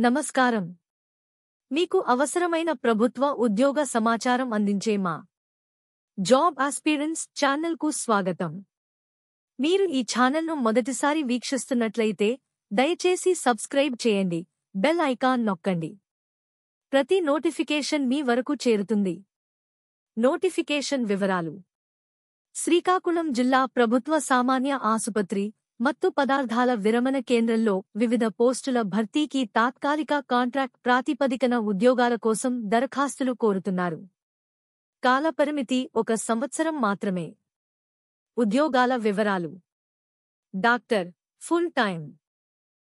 నమస్కారం. మీకు అవసరమైన ప్రభుత్వ ఉద్యోగ సమాచారం అందించే మా జాబ్ ఆస్పిరెంట్స్ ఛానల్కు స్వాగతం. మీరు ఈ ఛానల్ను మొదటిసారి వీక్షిస్తున్నట్లయితే దయచేసి సబ్స్క్రైబ్ చేయండి, బెల్ ఐకాన్ నొక్కండి. ప్రతి నోటిఫికేషన్ మీ వరకు చేరుతుంది. నోటిఫికేషన్ వివరాలు: శ్రీకాకుళం జిల్లా ప్రభుత్వ సామాన్య ఆసుపత్రి మత్తు పదార్థాల విరమణ కేంద్రంలో వివిధ పోస్టుల భర్తీకి తాత్కాలిక కాంట్రాక్ట్ ప్రాతిపదికన ఉద్యోగాల కోసం దరఖాస్తులు కోరుతున్నారు. కాలపరిమితి 1 సంవత్సరం మాత్రమే. ఉద్యోగాల వివరాలు: డాక్టర్, ఫుల్ టైం.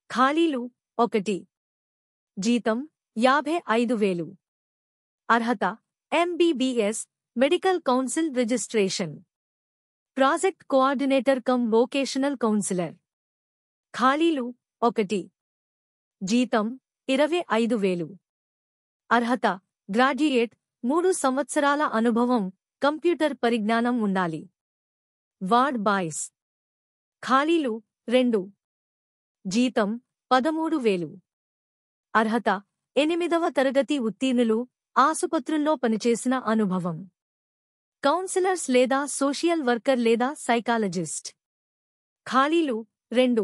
ఖాళీలు: 1. జీతం 55,000. అర్హత: MBBS, medical council registration. Project coordinator cum vocational counsellor. ఖాళీలు: 1. జీతం 25,000. అర్హత: గ్రాడ్యుయేట్, 3 సంవత్సరాల అనుభవం, కంప్యూటర్ పరిజ్ఞానం ఉండాలి. Ward boys. ఖాళీలు: 2. జీతం 13,000. అర్హత: 8వ తరగతి ఉత్తీర్ణులు, ఆసుపత్రుల్లో పనిచేసిన అనుభవం. కౌన్సిలర్స్ లేదా సోషల్ వర్కర్ లేదా సైకాలజిస్ట్. ఖాళీలు: 2.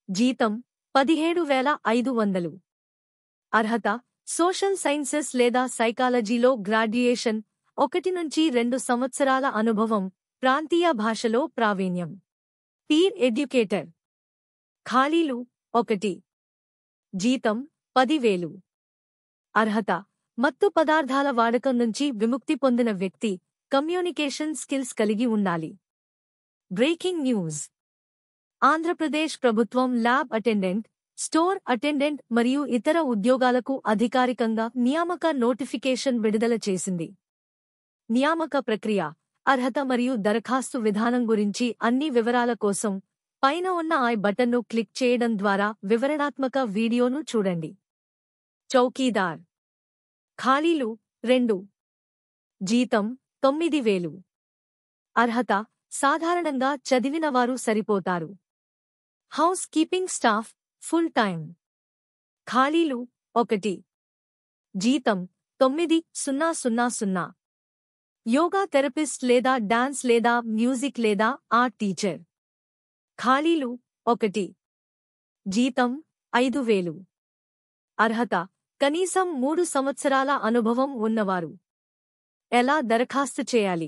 జీతం 17,500. అర్హత: సోషల్ సైన్సెస్ లేదా సైకాలజీలో గ్రాడ్యుయేషన్, 1 నుంచి 2 సంవత్సరాల అనుభవం, ప్రాంతీయ భాషలో ప్రావీణ్యం. Peer educator. ఖాళీలు: 1. జీతం 10,000. అర్హత: మత్తు పదార్థాల వాడకం నుంచి విముక్తి పొందిన వ్యక్తి, కమ్యూనికేషన్ స్కిల్స్ కలిగి ఉండాలి. బ్రేకింగ్ న్యూస్: ఆంధ్రప్రదేశ్ ప్రభుత్వం ల్యాబ్ అటెండెంట్, స్టోర్ అటెండెంట్ మరియు ఇతర ఉద్యోగాలకు అధికారికంగా నియామక నోటిఫికేషన్ విడుదల చేసింది. నియామక ప్రక్రియ, అర్హత మరియు దరఖాస్తు విధానం గురించి అన్ని వివరాల కోసం పైన ఉన్న ఐ బటన్ను క్లిక్ చేయడం ద్వారా వివరణాత్మక వీడియోను చూడండి. చౌకీదార్. ఖాళీలు: 2. జీతం 9,000. అర్హత: సాధారణంగా చదివినవారు సరిపోతారు. House keeping staff, full time. ఖాళీలు: 1. జీతం 9,000. యోగా థెరపిస్ట్ లేదా డాన్స్ లేదా మ్యూజిక్ లేదా ఆర్ట్ టీచర్. ఖాళీలు: 1. జీతం 5,000. అర్హత: కనీసం 3 సంవత్సరాల అనుభవం ఉన్నవారు. ఎలా దరఖాస్తు చేయాలి?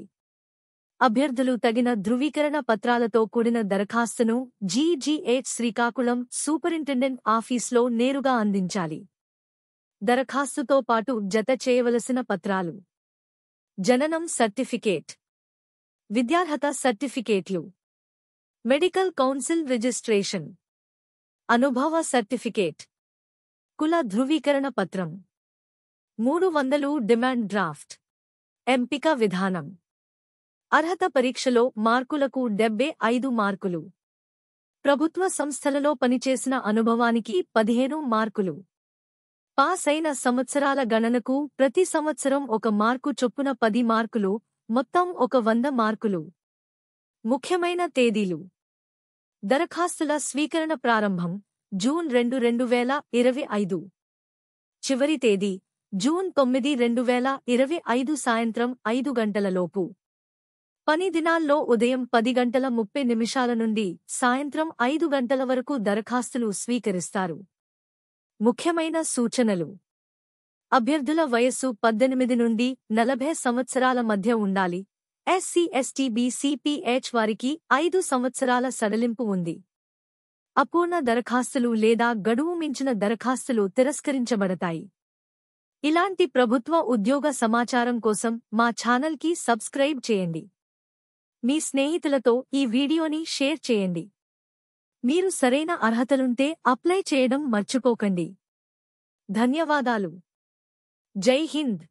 అభ్యర్థులు తగిన ధృవీకరణ పత్రాలతో కూడిన దరఖాస్తును GGH శ్రీకాకుళం సూపరింటెండెంట్ ఆఫీస్లో నేరుగా అందించాలి. దరఖాస్తుతో పాటు జత చేయవలసిన పత్రాలు: జననం సర్టిఫికేట్, విద్యార్హత సర్టిఫికేట్లు, మెడికల్ కౌన్సిల్ రిజిస్ట్రేషన్, అనుభవ సర్టిఫికేట్, కుల ధృవీకరణ పత్రం. 300 డిమాండ్ డ్రాఫ్ట్. ఎంపిక విధానం: అర్హత పరీక్షలో మార్కులకు 75 మార్కులు. ప్రభుత్వ సంస్థలలో పనిచేసిన అనుభవానికి 15 మార్కులు. పాస్ అయిన సంవత్సరాల గణనకు ప్రతి సంవత్సరం 1 మార్కు చొప్పున 10 మార్కులు, మొత్తం 100 మార్కులు. ముఖ్యమైన తేదీలు: దరఖాస్తుల స్వీకరణ ప్రారంభం జూన్ 2, 2025. చివరి తేదీ జూన్ 9, 2025 సాయంత్రం 5 గంటలలోపు. పని దినాల్లో ఉదయం 10:30 నుండి సాయంత్రం 5 గంటల వరకు దరఖాస్తులు స్వీకరిస్తారు. ముఖ్యమైన సూచనలు: అభ్యర్థుల వయస్సు 18 నుండి 40 సంవత్సరాల మధ్య ఉండాలి. SC, ST, BCPH వారికి 5 సంవత్సరాల సడలింపు ఉంది. అపూర్ణ దరఖాస్తులు లేదా గడువు మించిన దరఖాస్తులు తిరస్కరించబడతాయి. ఇలాంటి ప్రభుత్వ ఉద్యోగ సమాచారం కోసం మా ఛానల్కి సబ్స్క్రైబ్ చేయండి. మీ స్నేహితులతో ఈ వీడియోని షేర్ చేయండి. మీరు సరైన అర్హతలుంటే అప్లై చేయడం మర్చిపోకండి. ధన్యవాదాలు. జై హింద్.